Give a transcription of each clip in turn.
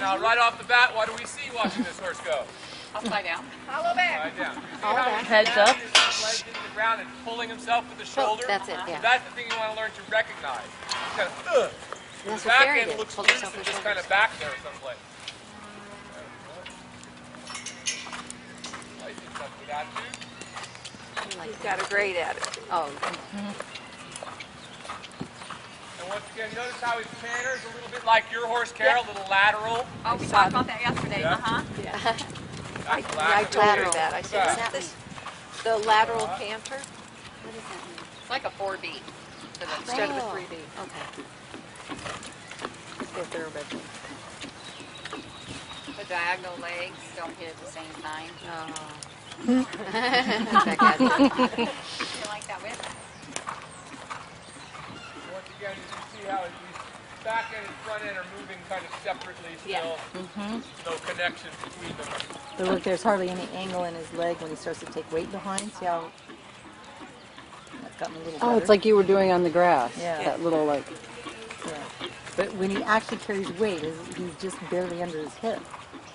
Now, right off the bat, what do we see watching this horse go? Upside down. Hollow back. Upside down. Hollow back. Heads up. His legs into the ground and pulling himself with the shoulder. That's it, yeah. So that's the thing you want to learn to recognize. He's kind of, That's the what back Barry end did. looks Pulled loose himself and with just his kind of shoulders. back there someplace. I think that's good attitude. He's got a great attitude. Oh. And once again, notice how his canter's a little bit like your horse, Carol, a little lateral. Oh, we talked about that yesterday. Yeah. Yeah. I told her that. I said, is this the lateral canter? What does that mean? It's like a 4B. Instead of a 3B. Okay. If they're a bit. The diagonal legs don't hit at the same time. Oh. You like that whip? Once again, you can see how his back end and front end are moving kind of separately still. Yeah. No connection between them. But look, there's hardly any angle in his leg when he starts to take weight behind. See how that's gotten a little better? Oh, it's like you were doing on the grass. Yeah. That little like. Yeah. But when he actually carries weight, he's just barely under his hip.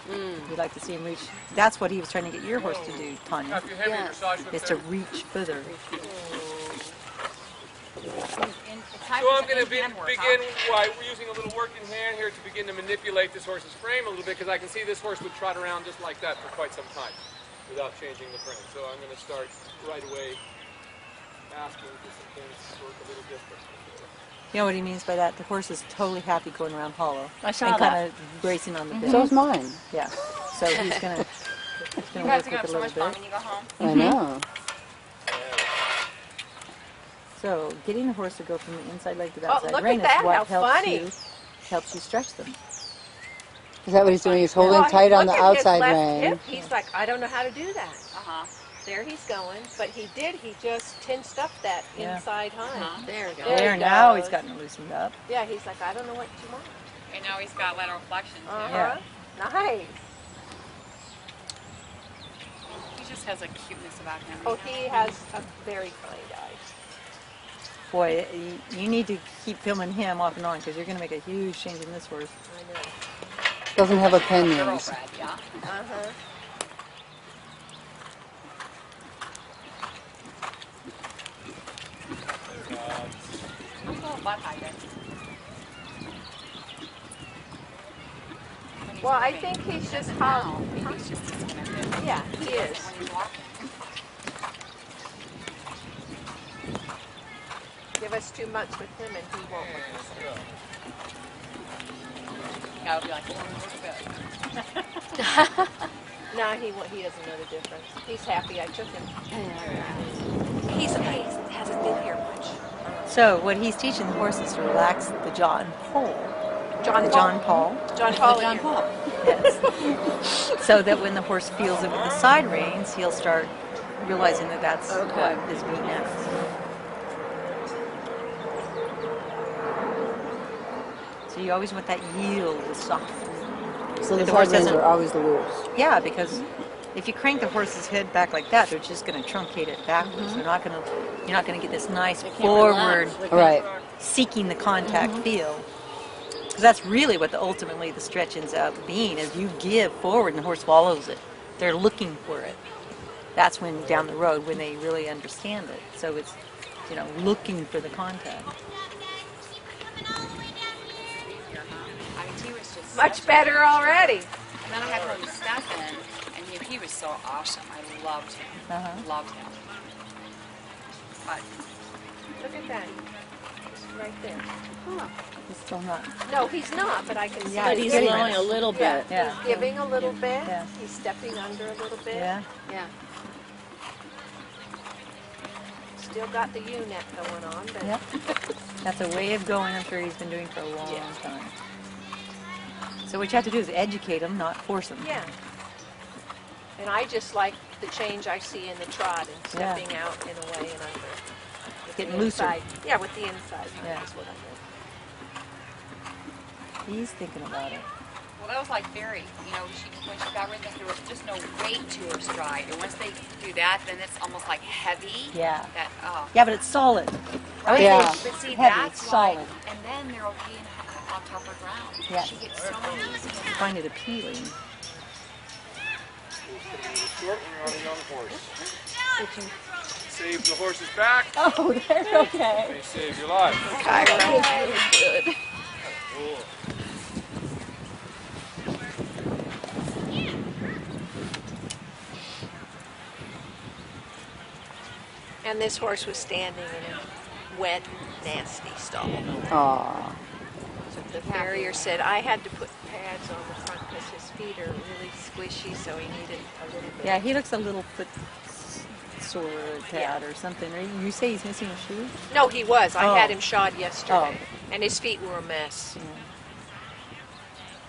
You'd like to see him reach. That's what he was trying to get your horse to do, Now, Tanya, if you're heavy Yes. dressage whip is to there. reach further. So I'm going to begin by using a little working hand here to begin to manipulate this horse's frame a little bit, because I can see this horse would trot around just like that for quite some time without changing the frame. So I'm going to start right away asking for some things to work a little different. You know what he means by that? The horse is totally happy going around hollow. I saw and that. kind of bracing on the bit. So is mine. Yeah. So he's going to You work guys with are going to it have a so little much fun bit. when you go home. I know. So getting the horse to go from the inside leg to the Oh, outside look rein at is that, what how funny. helps you stretch them. Is that what he's doing? He's holding Well, tight on the look at his outside left rein. hip. He's like, I don't know how to do that. Uh-huh. There he's going, but he just tensed up that Yeah. inside hind. There we go. There There, he now goes. he's gotten it loosened up. Yeah, he's like, I don't know what you want. And now he's got lateral flexion. Too. Uh-huh. Nice. He just has a cuteness about him. Oh, he has a very kind eye. Boy, you need to keep filming him off and on because you're going to make a huge change in this horse. I know. Doesn't have a pen nose. Thoroughbred, yeah. Uh-huh. Little butt hydrant. Well, I think he's just how. Maybe he's just disconnected. Yeah, he is. When he's walking. Give us 2 months with him and he won't look the same. That would be like, oh, No, he doesn't know the difference. He's happy I took him. He hasn't been here much. So what he's teaching the horse is to relax the jaw and pull. John Paul. Yes. So that when the horse feels it with the side reins, he'll start realizing that that's what is being asked. So you always want that yield, the soft. So the the horse side reins doesn't- are always the rules. Yeah, because if you crank the horse's head back like that, they're just going to truncate it backwards. They're not going to. You're not going to get this nice forward, Right. seeking the contact feel. Because that's really what ultimately the stretch ends up being: is you give forward and the horse follows it. They're looking for it. That's when down the road when they really understand it. So it's, looking for the contact. I mean, he was just Much such better already. And then I had little Stefan, and he was so awesome. I loved him. Loved him. But Look at that. Just right there. He's still not. No, he's not, but I can see Yeah, the he's difference. slowing a little Yeah, bit. Yeah. he's giving a little bit. Yeah. He's stepping under a little bit. Yeah. Yeah. Still got the U-neck going on, but Yep. That's a way of going I'm sure he's been doing for a long Yeah. time. So what you have to do is educate him, not force him. yeah. And I just like the change I see in the trot and stepping out in a way and under. With Getting the looser. inside. Yeah, with the inside. Yeah. That's what I He's thinking about it. well, that was like Barry. When she got rhythm, there was just no weight to her stride. And once they do that, then it's almost like heavy. Yeah. That Yeah, but it's solid. Right? Yeah. But see, Heavy, that's solid. why. And then they're okay in tougher ground. Yeah. She gets so easy. I find it appealing. Short when you're on a young horse. Save the horse's back. Oh, they're okay. May save your life. Kyra is really good. Cool. And this horse was standing in a wet, nasty stall. Aw. The farrier said I had to put pads on the front because his feet are really squishy, so he needed a little bit. Yeah, he looks a little foot sore or tad or something. You say he's missing a shoe? No, he was. I Oh. had him shod yesterday, Oh. and his feet were a mess. Yeah.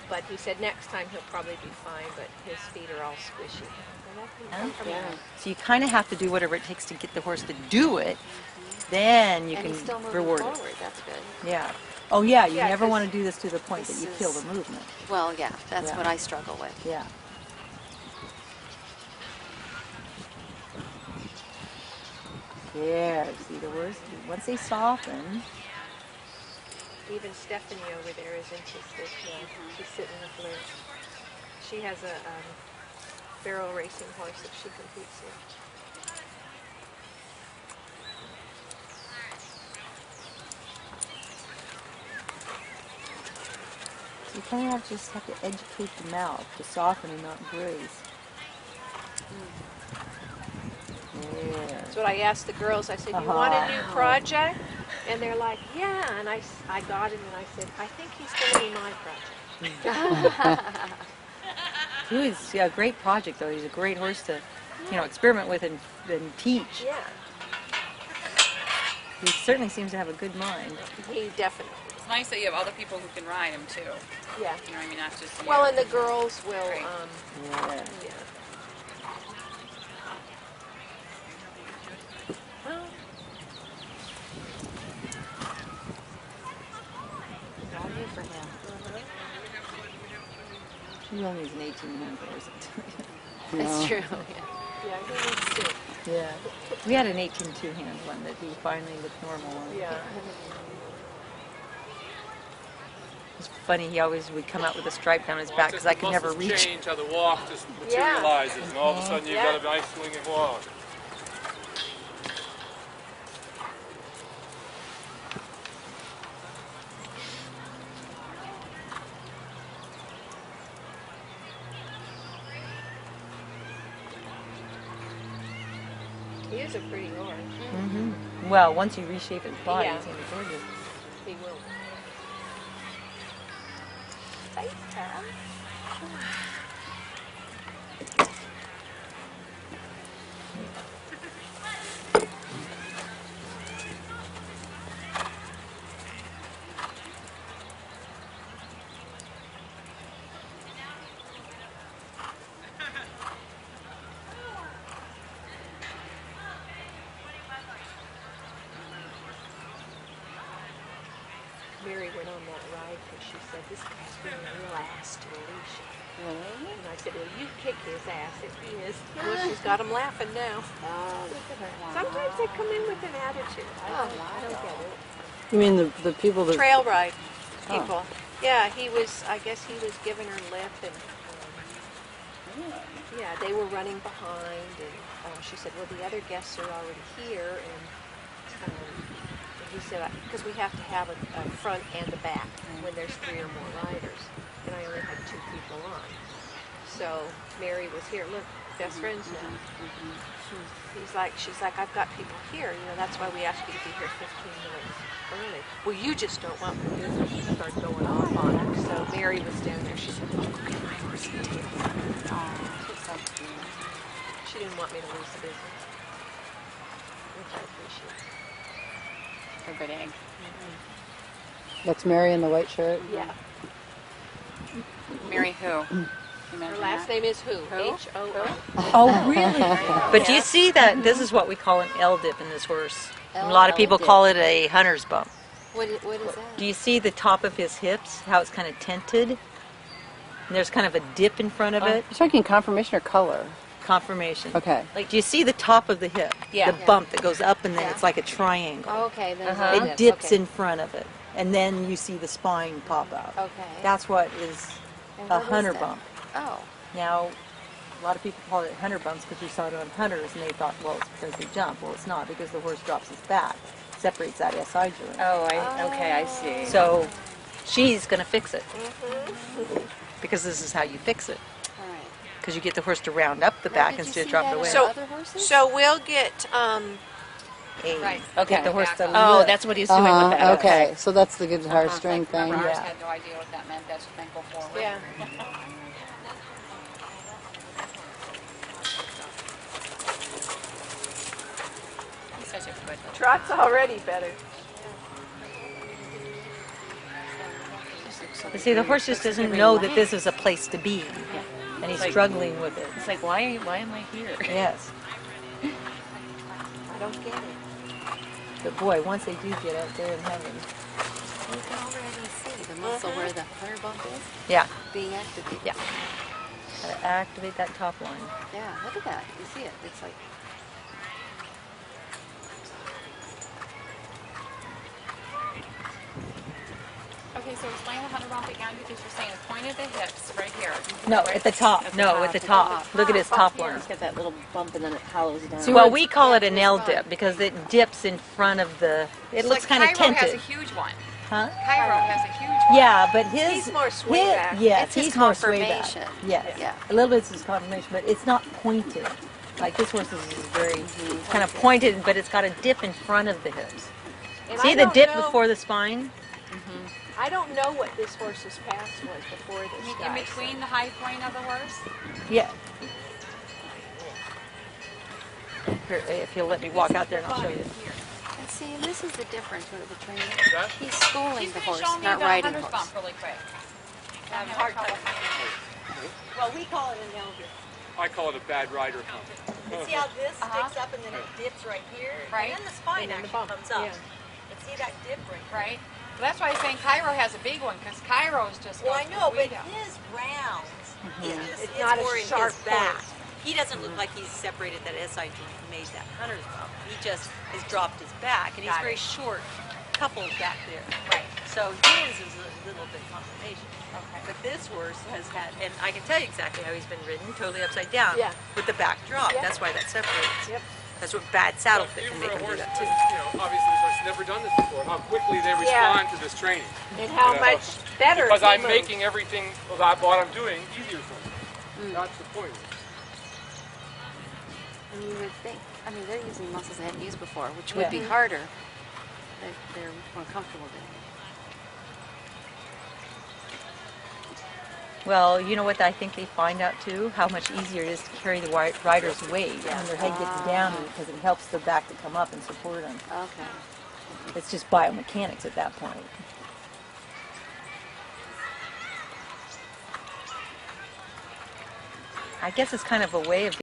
But he said next time he'll probably be fine, but his feet are all squishy. And that can come from that. So you kind of have to do whatever it takes to get the horse to do it. Then you And can he's still moving reward forward. it. That's good. Yeah. Oh yeah, you Yeah, never 'cause want to do this to the point that this you kill is- the movement. Well, yeah, that's Yeah. what I struggle with. Yeah. There, see the horse? Once they soften, Even Stephanie over there is interested. She's sitting with Liz. She has a barrel racing horse that she competes with. you kind of just have to educate the mouth to soften and not graze. There. That's what I asked the girls. I said, you want a new project? And they're like, yeah. And I got it and I said, I think he's going to be my project. He was a great project, though. He's a great horse to, experiment with and teach. Yeah, He certainly seems to have a good mind. he definitely. It's nice that you have other people who can ride him too. Yeah. You know what I mean? That's just Well, and the girls will, Right. Yeah. yeah. Well, all new for him. He only is an 18-hand horse. That's true. yeah, he needs to. Yeah. We had an 18 two-hand one that he finally looked normal on. Yeah. It's funny, he always would come out with a stripe down his Well, back it's because just I could the never muscles reach. change how the walk just materializes, and all of a sudden you've got a nice swinging walk. He is a pretty horse. Mm-hmm. Well, once you reshape his body, Yeah. he's going to be gorgeous. He will. Thanks, Tara. Mary went on that ride because she said, this guy's being a real ass to Alicia. And I said, well, you kick his ass if he is. Well, she's got him laughing now. Sometimes they come in with an attitude. I don't get it. You mean the people that... Trail ride people. Yeah, I guess he was giving her lip and, yeah, they were running behind and she said, well, the other guests are already here and he said, because we have to have a front and a back when there's 3 or more riders, and I only had 2 people on. So Mary was here. Look, best friends now. She's like, I've got people here. That's why we asked you to be here 15 minutes early. Well, you just don't want me to. She started going off on her. So Mary was down there. She said, oh, look at my horse. She didn't want me to lose the business, which I appreciate. A good egg. That's Mary in the white shirt? Yeah. Mary who? Her last name is Who. H-O-O. Oh, really? But do you see that? This is what we call an L dip in this horse. A lot of people call it a hunter's bump. What is that? Do you see the top of his hips, how it's kind of tented? And there's kind of a dip in front of it. You're talking confirmation or color? Confirmation. Okay. Like, do you see the top of the hip? Yeah. The bump that goes up and then it's like a triangle. Oh, okay, then It dips in front of it. and then you see the spine pop out. Okay. That's what is And a what is hunter that? bump. Oh. Now, a lot of people call it hunter bumps because you saw it on hunters and they thought, well, it's because they jump. Well, it's not, because the horse drops his back, separates that SI joint. Okay, I see. So she's going to fix it because this is how you fix it. All right. Because you get the horse to round up the Now, back did you instead of see drop that it away. in So, other horses? so we'll get, Right. Get the horse to Oh, lift. that's what he's doing with that. Okay, so that's the guitar string Like, thing. remember, ours Yeah. had no idea what that meant. That just meant go forward. yeah. He's such a good little Trot's already better. You see, the horse just doesn't know that this is a place to be, and he's Like- struggling with it. It's like, why am I here? Yes. I don't get it. But boy, once they do get out there in heaven. You can already see the muscle where the hunter bump is Yeah. being activated. Yeah. Gotta activate that top line. Yeah, look at that. You see it. It's like, okay, so explain the hunter bump again, because you're saying the point of the hips right here. No, Right? at the top. No, at the top. Look at his top line. It's got that little bump and then it hollows down. Well, we call it an L dip because it dips in front of the. It looks like kind of Cairo has a tinted, huge one. huh? Cairo has a huge one. Yeah, but his He's more sway back. Yes, It's his he's more sway back. conformation. Yes, Yeah. a little bit is his confirmation, but it's not pointed. Like this horse's is very kind of pointed, but it's got a dip in front of the hips. And See I the don't dip know- before the spine? I don't know what this horse's past was before this In guy. between the high point of the horse? Yeah. Here, if you'll let me walk out there and I'll show you. And see, this is the difference with the training. That? He's schooling She's the going horse, to show me not the riding hunter's horse. bump really quick. Well, we call it an L dip. I call it a bad rider pump. And see how this Uh-huh. sticks up and then it dips right here? Right. And then the spine And then the actually bump, comes up. yeah. And see that dip right here? Right? Well, that's why I'm saying Cairo has a big one, because Cairo's just Well, I goes know, way but down. his rounds, It's it's not a more in sharp his back. point. He doesn't look like he's separated that SI joint and made that hunter's bump. He just has dropped his back, and he's Got very it. short, coupled back there. Right. So his is a little bit confirmation. Okay. But this horse has had, and I can tell you exactly how he's been ridden, totally upside down, Yeah. with the back drop. Yeah. That's why that separates. Yep. That's what bad saddle fit Even can for make a him do horse that that's, too. obviously this horse has never done this before, how quickly they Yeah. respond to this training. And how Yeah. much better Because he I'm moves. making everything, what I'm doing, easier for them. That's the point. And you would think, I mean, they're using muscles they hadn't used before, which would be Yeah. harder. They're more comfortable doing it. Well, you know what I think they find out too? How much easier it is to carry the rider's weight when their head gets down because it helps the back to come up and support them. Okay. It's just biomechanics at that point. I guess it's kind of a way of